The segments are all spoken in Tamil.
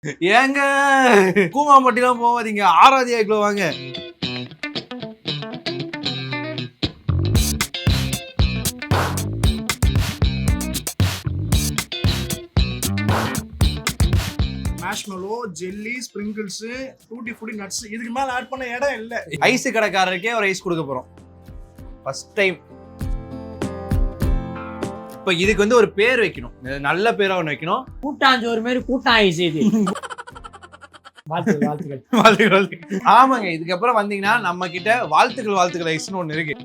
ஏங்க கூமாம்பட்டிலாம் போவாதீங்க, ஆராதியாக்குள்ள வாங்க. Marshmallow, jelly, sprinkles, tutti Frooti, nuts, இதுக்கு மேல ஆட் பண்ண இடம் இல்ல. ஐஸ் கடைக்காரருக்கே ஒரு ஐஸ் கொடுக்க போறோம் ஃபர்ஸ்ட் டைம். இப்ப இதுக்கு வந்து ஒரு பேர் வைக்கணும், நல்ல பேரா ஒண்ணு வைக்கணும். கூட்டாஞ்சோறு மாதிரி கூட்டம் ஆயிடுச்சு இது. வாழ்த்துக்கள். ஆமாங்க, இதுக்கப்புறம் வந்தீங்கன்னா நம்ம கிட்ட வாழ்த்துக்கள் ஐஸ்னு ஒண்ணு இருக்கு.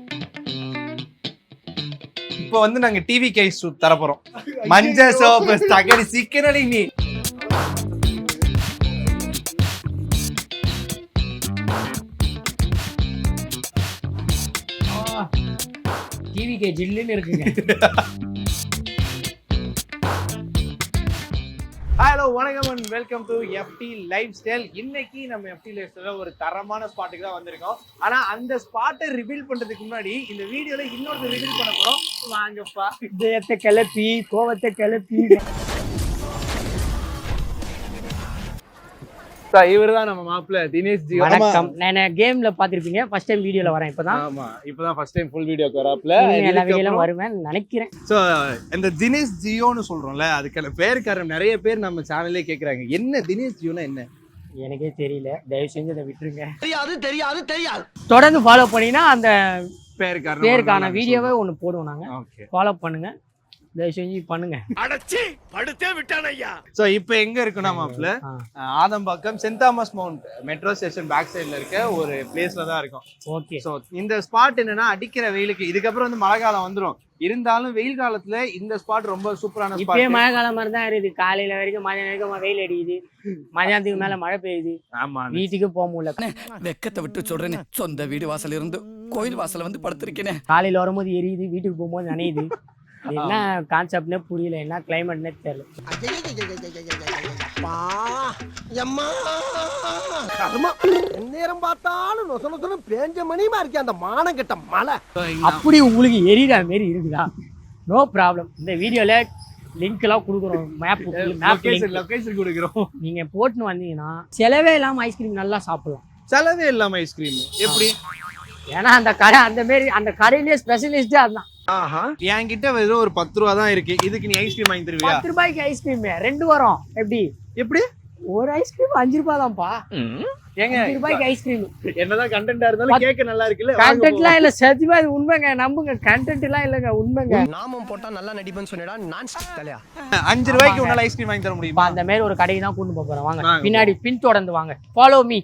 இப்ப வந்து நாங்க டிவி ஐஸ் தரப்போறோம். மஞ்சள் சோப்பு தகடி சிக்கனடி நீ. டிவிக்கு ஜில்லுன்னு இருக்குங்க. ஹலோ வணக்கம் and welcome to FT lifestyle. இன்னைக்கு நம்ம எஃப்டி லைஃப் ஸ்டைல ஒரு தரமான ஸ்பாட்டுக்கு தான் வந்திருக்கோம். ஆனா அந்த ஸ்பாட்டை ரிவீல் பண்றதுக்கு முன்னாடி இந்த வீடியோல இன்னொரு ரிவீல் பண்ண போறோம். வாங்கப்பா. இதயத்தை கிளப்பி கோவத்தை கிளப்பி. இவர் தான் நம்ம மாப்பிள்ள தினேஷ் ஜி. வணக்கம். நான் கேம்ல பாத்திருப்பீங்க, ஃபர்ஸ்ட் டைம் வீடியோல வரேன் இப்பதான். ஆமா, இப்பதான் ஃபர்ஸ்ட் டைம் ஃபுல் வீடியோக்கு வராப்ல. எல்லா வீடியோல வருவேன் நினைக்கிறேன். சோ இந்த தினேஷ் ஜியோன்னு சொல்றோம்ல, அதுக்கான பேருக்காரன் நிறைய பேர் நம்ம சேனல்லே கேக்குறாங்க, என்ன தினேஷ் ஜியோனா என்ன? எனக்கே தெரியல, தயவு செஞ்சு அதை விட்டுருங்க. தெரியாது. தொடர்ந்து ஃபாலோ பண்ணீங்கன்னா அந்த பேருக்கான வீடியோவே ஒண்ணு போடுவோம் நாங்க. ஓகே, ஃபாலோ பண்ணுங்க, தயவு செஞ்சு பண்ணுங்க. அடச்சி படுத்தே விட்டானையா. சோ இப்போ எங்க இருக்குன்னா மாப்பிள்ள, Adambakkam saint Thomas Mount metro station back சைடுல இருக்க ஒரு பிளேஸ்ல தான் இருக்கும். ஓகே. சோ இந்த ஸ்பாட் என்னன்னா, அடிக்கிற வெயிலுக்கு இதுக்கப்புறம் வந்து மழை காலம் வந்துடும், இருந்தாலும் வெயில் காலத்துல இந்த ஸ்பாட் ரொம்ப சூப்பரான ஸ்பாட். இப்பயே மழை காலம் மாதிரி தான் இருக்குது. காலையில வரைக்கும் மதியம் வரைக்கும் வெயில் அடிக்குது, மதியானத்துக்கு மேல மழை பெய்யுது. ஆமா, வீட்டுக்கு போக முடியல. வெக்கத்தை விட்டு சொல்றேன்னு சொந்த வீடு வாசல் இருந்து கோயில் வாசல்ல வந்து படுத்திருக்கேனே. காலையில வரும்போது எரியுது, வீட்டுக்கு போகும்போது நனையுது. என்ன கான்செப்ட்னே புரியல, என்ன கிளைமேட்னே தெரியல. நேரம் பார்த்தாலும் நொசனொசன பேஞ்ச மணியுமா இருக்கே அந்த மானம் கெட்ட மலை. அப்படி உங்களுக்கு எரியுற மாரி இருக்குதா? No problem. இந்த வீடியோல லிங்க் எல்லாம் கொடுக்குறோம், லொகேஷன் கொடுக்குறோம். நீங்க போட்டுன்னு வந்தீங்கன்னா செலவே இல்லாம ஐஸ்கிரீம் நல்லா சாப்பிடலாம். செலவே இல்லாம ஐஸ்கிரீம் எப்படி? ஏன்னா அந்த கடை அந்த மாரி, அந்த கடையிலேயே ஸ்பெஷலிஸ்டே அதுதான். என்கிட்ட வெறும் ஒரு 10 ரூபா தான் இருக்கு, இதுக்கு நீ ஐஸ்கிரீம் வாங்கி தருவியா? 10 ரூபாய்க்கு ஐஸ்கிரீம் 2 வரும். எப்படி ஒரு ஐஸ்கிரீம் 5 ரூபாய் தான்ப்பா. ஏங்க 5 ரூபாய்க்கு ஐஸ்கிரீம் என்னதான் கண்டென்ட்டா இருந்தாலும் கேக்க நல்லா இருக்குல்ல? கண்டென்ட்லாம் இல்ல, சத்தியமா இது உண்மைங்க, நம்புங்க. கண்டென்ட் எல்லாம் இல்லங்க, உண்மைங்க. நாமம் போட்டா நல்லா நடிப்பேன்னு சொன்னேடா. நான் தலையா 5 ரூபாய்க்கு உன்னால ஐஸ்கிரீம் வாங்கி தர முடியுமா? அந்த மாதிரி ஒரு கடைக்கு தான் கூட்டு போறோம். வாங்க, பின்னாடி பின் தொடர்ந்து வாங்க. Follow me.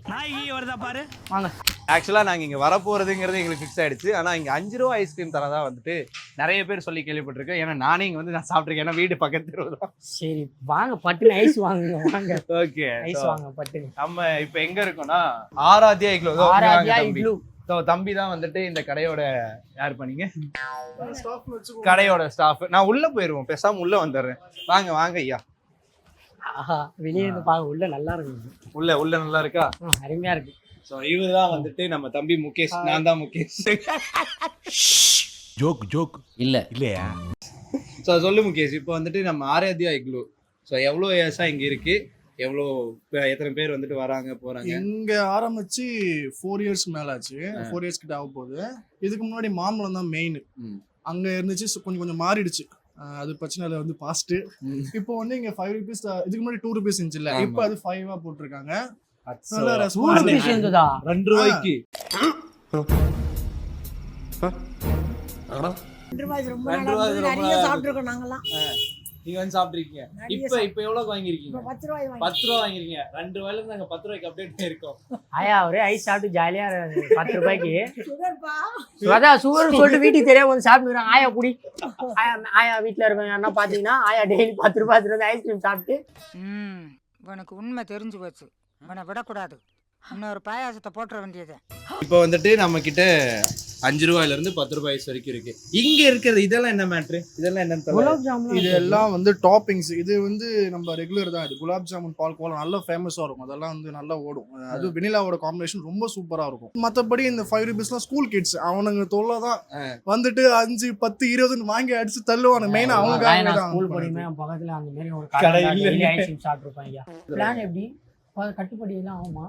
வருதா பாரு. வாங்க. ஆக்சுவலா நாங்க இங்க வர போறதுங்கிறது எங்களுக்கு ஃபிக்ஸ் ஆயிடுச்சு. ஆனா இங்க 5 ரூபா ஐஸ்கிரீம் தரதா வந்துட்டு நிறைய பேர் சொல்லி கேள்விப்பட்டிருக்கேன். ஏன்னா நானே இங்க வந்து நான் சாப்பிட்டிருக்கேன், ஏன்னா வீடு பக்கத்துல தான். சரி வாங்க, பட்டுன்னு ஐஸ் வாங்குங்க. வாங்க, ஓகே, ஐஸ் வாங்க பட்டுன்னு. நம்ம இப்ப எங்க இருக்கோம்னா, ஆராத்யா இக்லூ. ஆராத்யா இக்லூ. தம்பி தான் வந்துட்டு இந்த கடையோட யார் பண்ணீங்க, கடையோட ஸ்டாஃப். நான் உள்ள போயிருவோம், பேசாம உள்ள வந்துடுறேன். வாங்க வாங்க ஐயா. ஆஹா, வெளியே இருந்து பாக்க, உள்ள நல்லா இருக்கு. உள்ள நல்லா இருக்கா? அருமையா இருக்கு. சோ இவர்தான் வந்துட்டு நம்ம தம்பி முகேஷ். நான் தான் முகேஷ். ஜோக் இல்லையா? சோ சொல்லு முகேஷ், இப்போ வந்துட்டு நம்ம ஆராத்யா இக்லூ எவ்வளவு இயர்ஸா இங்க இருக்கு, எத்தனை பேர் வந்துட்டு வராங்க போறாங்க? இங்க ஆரம்பிச்சு 4 இயர்ஸ் மேல ஆச்சு. 4 இயர்ஸ் கிட்ட ஆக போகுது. இதுக்கு முன்னாடி மாம்பழம் தான் மெயின். அங்க இருந்துச்சு, கொஞ்சம் மாறிடுச்சு. அது பிரச்சனை இல்லை, வந்து பாஸ்ட். இப்போ வந்து இங்க 5 ருபீஸ், இதுக்கு முன்னாடி 2 ருபீஸ் இருந்துச்சுல்ல, இப்போ அது 5 போட்டிருக்காங்க. 2 ரூபாய்க்கு நீங்க வந்து சாப்பிட்டுருக்கீங்க. இப்ப எவ்வளவு வாங்கிருக்கீங்க? 10 ரூபாய் 10 ரூபா வாங்கிருக்கீங்க. 2 ரூபாயில இருந்து நாங்க 10 ரூபாய்க்கு அப்டேட் இருக்கோம். ஆயா ஒரே ஐஸ் சாப்பிட்டு ஜாலியா 10 ரூபாய்க்கு அதான் சுகர் சொல்லிட்டு வீட்டுக்கு தெரியாம வந்து சாப்பிட்டுக்கிறாங்க. ஆயா குடி. ஆயா வீட்டுல இருக்கவங்க என்ன பாத்தீங்கன்னா, ஆயா டெய்லி 10 ரூபாய் ஐஸ்கிரீம் சாப்பிட்டு. உனக்கு உண்மை தெரிஞ்சு போச்சு, உன்னை விடக்கூடாது. இன்னொரு பாயாசத்தை போட்டுற வேண்டியது. இப்போ வந்துட்டு நம்ம கிட்ட 5 ரூபாயில இருந்து 10 ரூபாய் வரைக்கும் இருக்கு. இங்க இருக்கிறது இதெல்லாம் என்ன மேட்ரு? இதெல்லாம் என்னன்னு குலாப் ஜாமுன் இது எல்லாம் வந்து டாப்பிங்ஸ். இது வந்து நம்ம ரெகுலர் தான். இது குலாப் ஜாமுன் பால்கோவா நல்லா ஃபேமஸா இருக்கும். அதெல்லாம் வந்து நல்லா ஓடும். அது வெனிலாவோட காம்பினேஷன் ரொம்ப சூப்பரா இருக்கும். மத்தபடி இந்த 5 ரூபீஸ்லாம் ஸ்கூல் கிட்ஸ் அவனுங்க தொல்லை தான். வந்துட்டு 5, 10, 20 வாங்கி அடிச்சு தள்ளுவாங்க. மெயினா அவங்க ஸ்கூல் படிமே பக்கத்துல அந்த மாதிரி ஒரு கடை கடை இல்ல. ஐஸ்கிரீம் சாப்பிட்டுருப்பாங்க. பிளான் எப்படி கட்டுப்படி எல்லாம் ஆகுமா?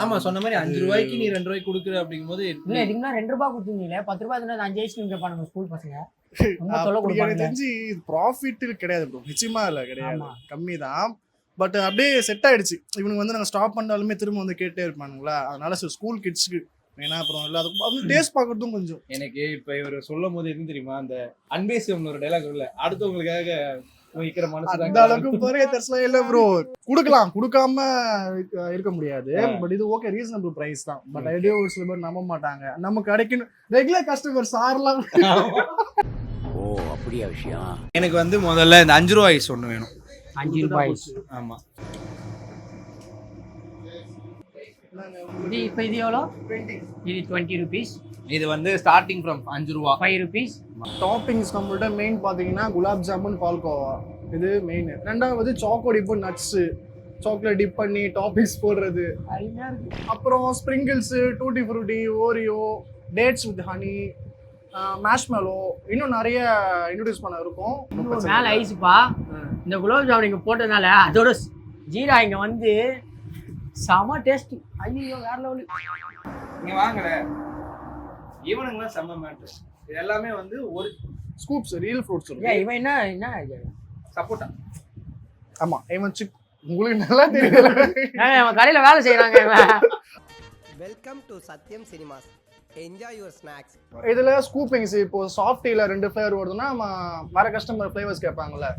ஆமா சொன்ன மாதிரி 5 ரூபாய்க்கு நீ 2 ரூபாய்க்கு கொடுக்குற அப்படிங்கும்போது இல்ல இதுக்குன்னா 2 ரூபாய் கொடுத்தீங்களே 10 ரூபாய் தானே 5 ஐஸ்கிரீம் கேட்பானுங்க ஸ்கூல் பசங்க. ரொம்ப தொல்லை எனக்கு கொடுப்பாங்க. தெரிஞ்சு ப்ராஃபிட் கிடையாது ப்ரோ. நிச்சயமா இல்ல, கிடையாது, ஆமா. கம்மி தான். பட் அப்படியே செட் ஆயிடுச்சு. இவனுக்கு வந்து நாங்கள் ஸ்டாப் பண்ணாலுமே திரும்ப வந்து கேட்டே இருப்பானுங்களா. அதனால ஸ்கூல் கிட்ஸ்க்கு ஏன்னா அப்புறம் எல்லாத்துக்கும் அது டேஸ்ட் பார்க்கறதும் கொஞ்சம். எனக்கு இப்ப இவர் சொல்லும் போது எதுவும் தெரியுமா, அந்த அன்பேசியம் ஒரு டைலாக் இல்ல, அடுத்தவங்களுக்காக வைக்கிற மனசு அந்த அளவுக்கு பெரிய தர்ஸ்லாம் இல்ல ப்ரோ. குடுக்கலாம், குடுக்காம இருக்க முடியாது. பட் இது ஓகே, ரீசனபிள் பிரைஸ் தான். பட் ஐடியா ஒரு சில பேர் நம்ப மாட்டாங்க. நம்ம கடைக்கு ரெகுலர் கஸ்டமர் சார்லாம். ஓ அப்படியா விஷயம். எனக்கு வந்து முதல்ல இந்த 5 ரூபாய் ஐஸ் ஒன்று வேணும். 5 ரூபாய். ஆமா இது இப்போ இது எவ்வளோ? இது 20 rupees. இது வந்து ஸ்டார்டிங் ஃப்ரம் 5 ரூபா. 5 rupees. டாப்பிங்ஸ் நம்மள்ட்ட மெயின் பாத்தீங்கன்னா குலாப் ஜாமுன் பால்கோவா இது மெயின். ரெண்டாவது choco dip nuts, chocolate dip பண்ணி டாப்பிங்ஸ் போடுறது. அருமையா இருக்கு. அப்புறம் sprinkles, tutti frutti, Oreo, dates with honey, marshmallow, இன்னும் நிறைய இன்ட்ரோடியூஸ் பண்ண இருக்கும். மேல ஐஸ்ப்பா. இந்த குலாப் ஜாமுன் இங்க போட்டதுனால அதோட ஜீரா இங்க வந்து செம டேஸ்ட். ஐயோ வேற லெவலு. நீங்க வாங்கல, இவனுங்களாம் செம்ம மேட்ரு. இது எல்லாமே வந்து ஒரு ஸ்கூப்ஸ், ரியல் ஃப்ரூட்ஸ் ஏன் இருக்கு. இவன் என்ன சப்போட்டா. ஆமா, இவன் உங்களுக்கு நல்லா தெரியல. அவன் கடையில வேலை செய்யறாங்க இவன். Welcome to Sathyam cinemas. Enjoy your snacks. இதுல ஸ்கூப்பிங்ஸ் இப்போ சாஃப்ட் டீல 2 ஃபிளேவர் வருதுன்னா வர கஸ்டமர் ஃபிளேவர்ஸ் கேட்பாங்கல்ல.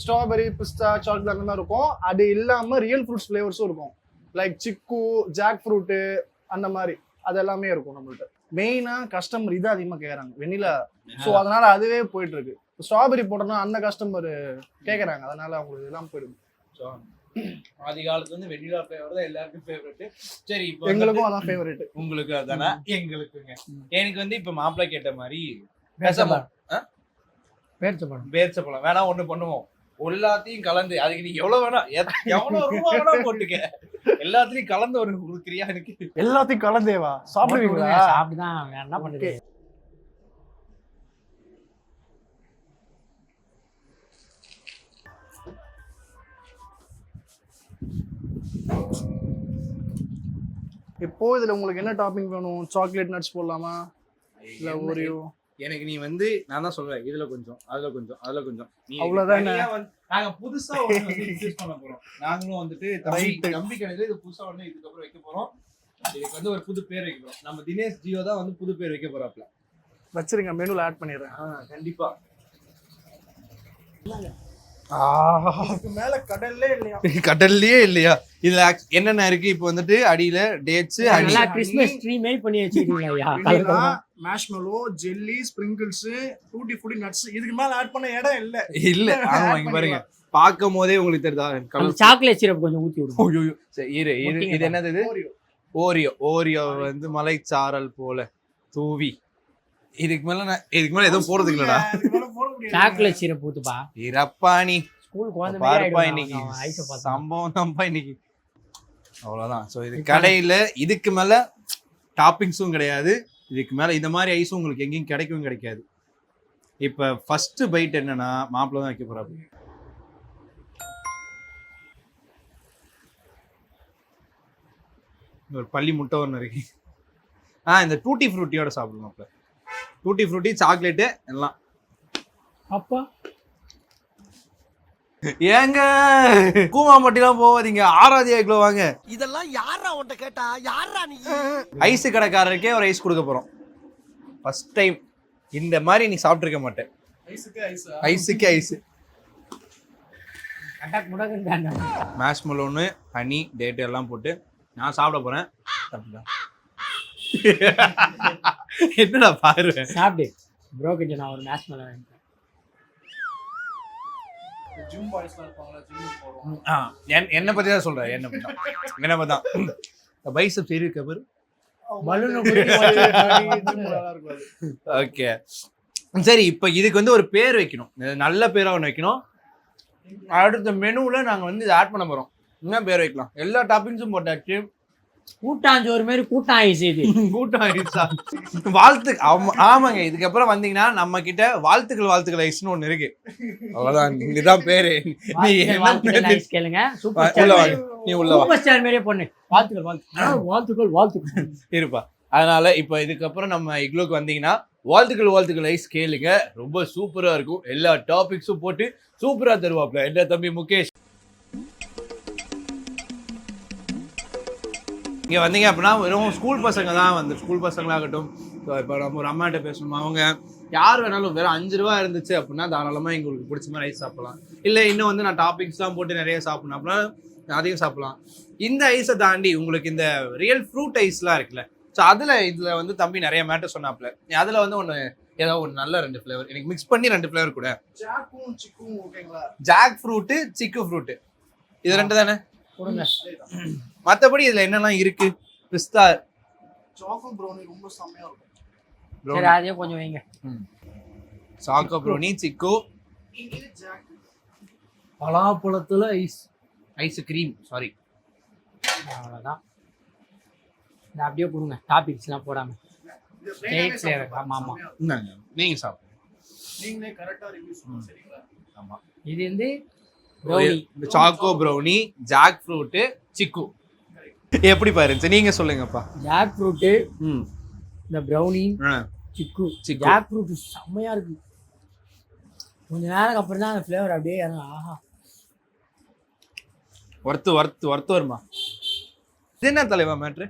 ஸ்ட்ராபெரி, பிஸ்தா, சாக்லேட் அந்த மாதிரி இருக்கும். அது இல்லாம ரியல் ஃப்ரூட்ஸ் ஃபிளேவர்ஸும் இருக்கும். லைக் சிக்கு, ஜாக் ஃப்ரூட்டு அந்த மாதிரி அது எல்லாமே இருக்கும் நம்மள்ட்ட. மெயினா கஸ்டமர் இது அதிகமா கேக்குறாங்க, வெனிலா. ஸோ அதனால அதுவே போயிட்டு இருக்கு. ஸ்ட்ராபெரி போட்டோம்னா அந்த கஸ்டமர் கேக்குறாங்க, அதனால அவங்களுக்கு இதெல்லாம் போயிடுது. ஆதி காலத்துல இருந்து வெண்ணிலா ஃபிளேவர் தான் எல்லாருக்கும் ஃபேவரட். சரி, இப்போ எங்களுக்கும் அதான் ஃபேவரட். உங்களுக்கு அதானா? எங்களுக்குங்க. எனக்கு வந்து இப்ப மாப்பிள்ளை கேட்ட மாதிரி பேரிச்சப்பழம் வேணா ஒண்ணு பண்ணுவோம். எல்லாத்தையும் கலந்து அதுக்கு நீ எவ்வளவு வேணா எவ்வளவு ரூபா வேணா போட்டுக்க, எல்லாத்தையும் கலந்து ஒரு கொடுக்குறியா? எனக்கு எல்லாத்தையும் கலந்தேவா சாப்பிடுவீங்களா? சாப்பிட்டுதான் வேற என்ன பண்றது. இப்போ இதுல உங்களுக்கு என்ன டாப்பிங் வேணும்? சாக்லேட் நட்ஸ் போடலாமா இல்ல ஓரியோ? எனக்கு நீ வந்து நான் தான் சொல்றேன், இதுல கொஞ்சம் அதுல கொஞ்சம் அதுல கொஞ்சம் அவ்வளவுதான். நாங்க புதுசா ஒண்ணு வந்து இன்ட்ரோடியூஸ் பண்ண போறோம். நாங்களும் வந்துட்டு தம்பி கடையில இது புதுசா ஒண்ணு இதுக்கப்புறம் வைக்க போறோம். இதுக்கு வந்து ஒரு புது பேர் வைக்க போறோம். நம்ம தினேஷ் ஜியோ தான் வந்து புது பேர் வைக்க போறாப்ல. வச்சிருங்க, மெனுல ஆட் பண்ணிடுறேன். கண்டிப்பா. இதுக்கு மேல கடல்லே இல்லையா? கடல்லையே இல்லையா? இதுல என்னென்ன இருக்கு? இப்போ வந்துட்டு அடியில டேட்ஸ், நல்லா கிறிஸ்மஸ் ட்ரீ மேல் பண்ணி வச்சிருக்கீங்களா? Marshmallow, jelly, sprinkles, tutti Frooti nuts. இதுக்கு மேல ஆட் பண்ண இடம் இல்ல. இல்ல. ஆமா, இங்க பாருங்க, பாக்கும் போதே உங்களுக்கு தெரியுதா கலர். சாக்லேட் சிரப் கொஞ்சம் ஊத்தி விடுங்க. ஐயோ சரி, இது என்னது? இது ஓரியோ வந்து மலைச்சாரல் போல தூவி. இதுக்கு மேல எதுவும் போறது இல்லடா. சாக்லேட் சிரப் ஊத்துப்பா. இரப்பாணி ஸ்கூல் குழந்தை பாருப்பா, மாதிரி இன்னைக்கு ஆயிடுவாங்க ஐஸ பார்த்தா. சம்பவம் தான்ப்பா இன்னைக்கு. அவ்வளவுதான். சோ இது கடையில இதுக்கு மேல டாப்பிங்ஸும் கிடையாது. இதுக்கு மேல இந்த மாதிரி ஐஸும் உங்களுக்கு எங்கேயும் கிடைக்கவும் கிடைக்காது. இப்ப ஃபர்ஸ்ட் பைட் என்னன்னா மாப்பிள்ள தான் வைக்க போறாரு. ஒரு பள்ளி முட்டை ஒன்று இருக்கு. இந்த டூட்டி ஃப்ரூட்டியோட சாப்பிடணும். அப்ப டூட்டி ஃப்ரூட்டி, சாக்லேட்டு எல்லாம். அப்பா ஏங்க கூமாம்பட்டிலாம் போவாதீங்க, ஆராதியாக்குள்ள வாங்க. இதெல்லாம் யாரா உன்கிட்ட கேட்டா? யாரா நீ? ஐஸ் கடைக்காரருக்கே ஒரு ஐஸ் கொடுக்க போறோம். ஃபர்ஸ்ட் டைம் இந்த மாதிரி நீ சாப்பிட்டுருக்க மாட்டேன். ஐஸுக்கு ஐஸ். அட்டாக் முடக்குறாங்க. மேஷ்மெலோன்னு ஹனி டேட் எல்லாம் போட்டு நான் சாப்பிட போறேன். என்னடா பாரு, சாப்பிடு ப்ரோ. கிட்ட நான் ஒரு மேட்ச் மேல வாங்கிட்டேன். ஜிம் பாய்ஸ்லாம் இருப்பாங்களா, ஜிம் போறோம். என்ன பத்தி தான் சொல்றேன். என்ன பத்தி தான் பைசப்ஸ் இருக்கு பாரு. ஓகே சரி, இப்போ இதுக்கு வந்து ஒரு பேர் வைக்கணும், நல்ல பேரா ஒன்று வைக்கணும். அடுத்த மெனுவில் நாங்கள் வந்து இதை ஆட் பண்ண போகிறோம். என்ன பேர் வைக்கலாம்? எல்லா டாப்பிங்ஸும் போட்டாச்சு. கூட்டாஞ்சோறு மாதிரி கூட்டம் ஆயிடுச்சு இது. கூட்டம் ஆயிடுச்சா? ஆமாங்க. இதுக்கப்புறம் வந்தீங்கன்னா நம்ம கிட்ட வாழ்த்துக்கள் ஐஸ்னு ஒன்று இருக்கு. அவ்வளோதான், இதுதான் பேரு. கேளுங்க. நீ உள்ள வாழ்த்துக்கள் இருப்பா. அதனால இப்போ இதுக்கப்புறம் நம்ம இக்லோக்கு வந்தீங்கன்னா வாழ்த்துக்கள் ஐஸ் கேளுங்க. ரொம்ப சூப்பரா இருக்கும். எல்லா டாபிக்ஸும் போட்டு சூப்பரா தருவாப்ல என்ன தம்பி முகேஷ். இங்கே வந்தீங்க அப்படின்னா வெறும் ஸ்கூல் பசங்க தான் வந்து, ஸ்கூல் பசங்களாகட்டும், இப்போ நம்ம ஒரு அம்மாட்ட பேசணும், அவங்க யார் வேணாலும் வெறும் 5 ரூபா இருந்துச்சு அப்படின்னா தாராளமாக எங்களுக்கு பிடிச்ச மாதிரி ஐஸ் சாப்பிடலாம். இல்லை இன்னும் வந்து நான் டாபிக்ஸ்லாம் போட்டு நிறைய சாப்பிடணும் அப்படின்னா அதையும் சாப்பிடலாம். இந்த ஐஸை தாண்டி உங்களுக்கு இந்த ரியல் ஃப்ரூட் ஐஸ்லாம் இருக்குல்ல, ஸோ இதில் வந்து தம்பி நிறைய மேட்டர் சொன்னாப்ல. அதில் வந்து ஒன்று ஏதோ ஒரு நல்ல 2 ஃப்ளேவர் எனக்கு மிக்ஸ் பண்ணி 2 ஃப்ளேவர் கூட. ஜாக் ஃப்ரூட்டு, சிக்கு ஃப்ரூட்டு, இது 2 தானே கொடுங்க. மற்றபடி இதில் என்னெல்லாம் இருக்கு? பிஸ்தா, சாக்கோ ப்ரௌனி ரொம்ப செம்மையா இருக்கும். சரி அதே கொஞ்சம் வைங்க. சாக்கோ ப்ரௌனி, சிக்கு, பலாப்பழத்துல ஐஸ் கிரீம், சாரி அவ்வளோதான். இந்த அப்படியே கொடுங்க, டாபிக்ஸ்லாம் போடாம. ஆமாம் நீங்கள் சாப்பிடுங்க. நீங்களே கரெக்டாக ரிவ்யூ சொல்லுங்க சரிங்களா? ஆமாம். இது வந்து சாக்கோ ப்ரௌனி, ஜாக் ஃப்ரூட்டு, சிக்கு. எப்படி பாருங்க நீங்க சொல்லுங்கப்பா. ஜாக் ஃப்ரூட்டு, இந்த ப்ரௌனி, சிக்கு. ஜாக் ஃப்ரூட் செம்மையா இருக்கு. கொஞ்ச நேரம் அப்புறம் தான் அந்த ஃப்ளேவர் அப்படியே ஆஹா வறுத்து வருமா? இது என்ன தலைவா மேட்ரு?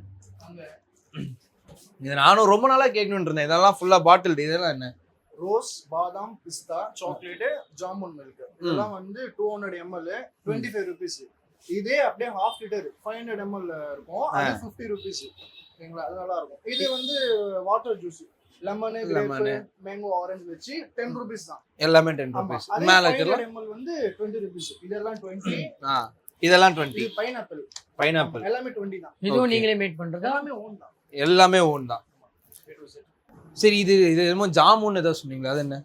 இது நானும் ரொம்ப நாளா கேட்கணும்னு இருந்தேன். இதெல்லாம் ஃபுல்லா பாட்டில். இதெல்லாம் என்ன? ரோஸ், பாதாம், பிஸ்தா, சாக்லேட், ஜாமுன் மில்க். இதெல்லாம் வந்து 200 ml 25 rupees. இதே அப்படியே 1/2 liter 500 ml இருக்கும், அது 50 rupees. சரிங்களா? அது நல்லா இருக்கும். இது வந்து water juice, lemon, grape, mango, orange வச்சு 10 rupees தான். எல்லாமே 10 rupees. மேல இருக்குல 500 ml வந்து 20 rupees. இதெல்லாம் 20. இதெல்லாம் 20. இது பைனாப்பிள் எல்லாமே 20 தான். இதுவும் நீங்களே மேட் பண்றதா? எல்லாமே ஓன் தான். சரி, இது என்னமோ ஜாமுன் ஏதோ சொன்னீங்களா, அது என்ன?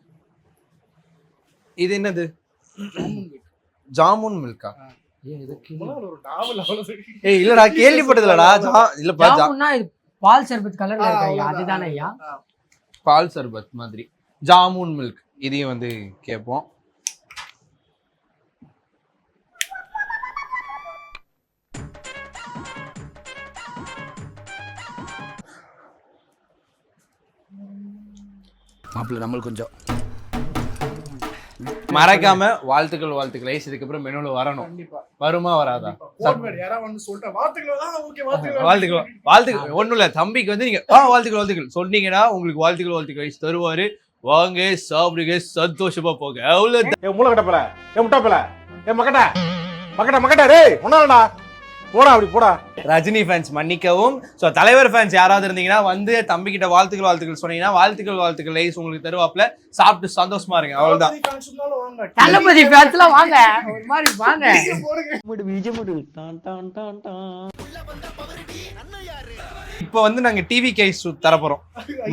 இது என்னது? ஜாமுன் மில்கா? இல்லடா, கேள்விப்பட்டதுலடா. இல்லப்பா, ஜாமுன்னா இது பால் சர்பத் கலர்ல இருக்கா ஐயா? அதுதானே ஐயா? பால் சர்பத் மாதிரி ஜாமுன் மில்க். இதையும் வந்து கேட்போம். மாப்பிள்ள நம்மளுக்கு கொஞ்சம் மறக்காம வாழ்த்துக்கள் ஐஸ் இதுக்கப்புறம் மெனுல வரணும். வருமா வராதா? வாழ்த்துக்கள் ஒண்ணும் இல்ல, தம்பிக்கு வந்து நீங்க வாழ்த்துக்கள் சொன்னீங்கன்னா உங்களுக்கு வாழ்த்துக்கள் ஐஸ் தருவாரு. வாங்க சாப்பிடுங்க, சந்தோஷமா போங்க. அவ்வளவு மூளை கட்டப்பல, முட்டாப்பல, மக்கட்டா டேய் ஒன்னாலடா போடா, அப்படி போடா. ரஜினி ஃபேன்ஸ் மன்னிக்கவும். ஸோ தலைவர் ஃபேன்ஸ் யாராவது இருந்தீங்கன்னா வந்து தம்பி கிட்ட வாழ்த்துக்கள் சொன்னீங்கன்னா வாழ்த்துக்கள் ஐஸ் உங்களுக்கு தருவாப்ல. சாப்பிட்டு சந்தோஷமா இருங்க. அவ்வளவுதான். தளபதி ஃபேன்ஸ்லாம் வாங்க, ஒரு மாதிரி வாங்க. இப்போ வந்து நாங்க டிவி கைஸ் தர போறோம்.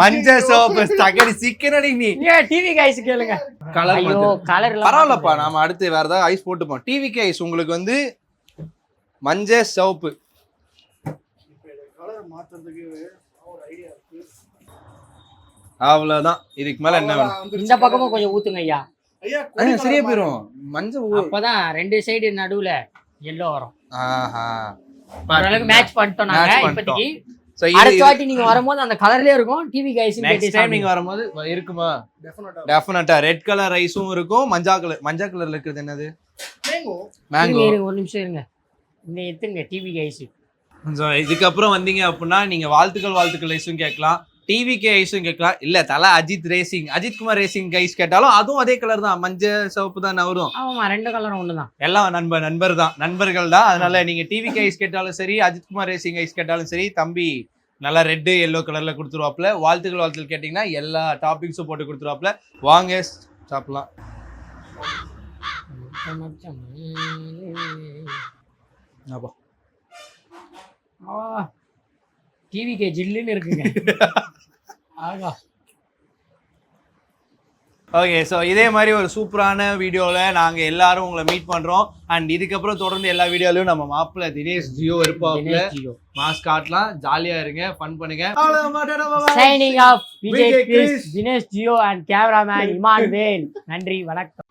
மஞ்சள் சோப்பு தகடி சிக்கனடி நீ டிவி கைஸ் கேளுங்க. கலர் கலர் பரவாயில்லப்பா, நாம அடுத்து வேற ஏதாவது ஐஸ் போட்டுப்போம். டிவி கைஸ் உங்களுக்கு வந்து மஞ்சள் சிவப்பு அவ்வளவுதான். இதுக்கு மேல என்ன வேணும்? இந்த பக்கமும் கொஞ்சம் ஊத்துங்க ஐயா. சரியா போயிரும். மஞ்சள் அப்பதான் 2 சைடு நடுவுல எல்லோ வரும். மேட்ச் பண்ணிட்டோம் நாங்க. இப்போதைக்கு அடுத்த வாட்டி நீங்க வரும்போது அந்த கலர்லயே இருக்கும். டிவி கைஸ் நெக்ஸ்ட் டைம் நீங்க வரும்போது இருக்குமா? டெஃபினட்டா ரெட் கலர் ரைஸும் இருக்கும். மஞ்சள் கலர்ல இருக்குது என்னது? மேங்கோ. ஒரு நிமிஷம் இருங்க, இந்த எத்துங்க டிவி கைஸ். இதுக்கப்புறம் வந்தீங்க அப்படின்னா நீங்க வாழ்த்துக்கள் ஐஸும் கேட்கலாம், டிவிகே ஐஸும் கேட்கலாம். இல்ல தல அஜித் குமார் ரேசிங் ஐஸ் கேட்டாலும் அதுவும் அதே கலர் தான், மஞ்சள் சிவப்பு தான் வரும். ஆமா, 2 கலரும் ஒண்ணுதான். எல்லாம் நண்பர்கள் தான். அதனால நீங்க டிவிகே ஐஸ் கேட்டாலும் சரி, அஜித் குமார் ரேசிங் ஐஸ் கேட்டாலும் சரி, தம்பி நல்லா ரெட்டு எல்லோ கலர்ல கொடுத்துருவாப்ல. வாழ்த்துக்கள் கேட்டீங்கன்னா எல்லா டாபிக்ஸும் போட்டு கொடுத்துருவாப்ல. வாங்க சாப்பிடலாம். டிவிக்கு ஜில்லுன்னு இருக்குங்க. ஆகா. ஓகே, ஸோ இதே மாதிரி ஒரு சூப்பரான வீடியோவில் நாங்கள் எல்லாரும் உங்களை மீட் பண்ணுறோம். அண்ட் இதுக்கப்புறம் தொடர்ந்து எல்லா வீடியோலையும் நம்ம மாப்பிள்ளை தினேஷ் ஜியோ இருப்பாப்புல. மாஸ்க் காட்டலாம், ஜாலியாக இருங்க, ஃபன் பண்ணுங்க. Signing off Vijay Chris, Dinesh Jio and cameraman Emmanuel. நன்றி, வணக்கம்.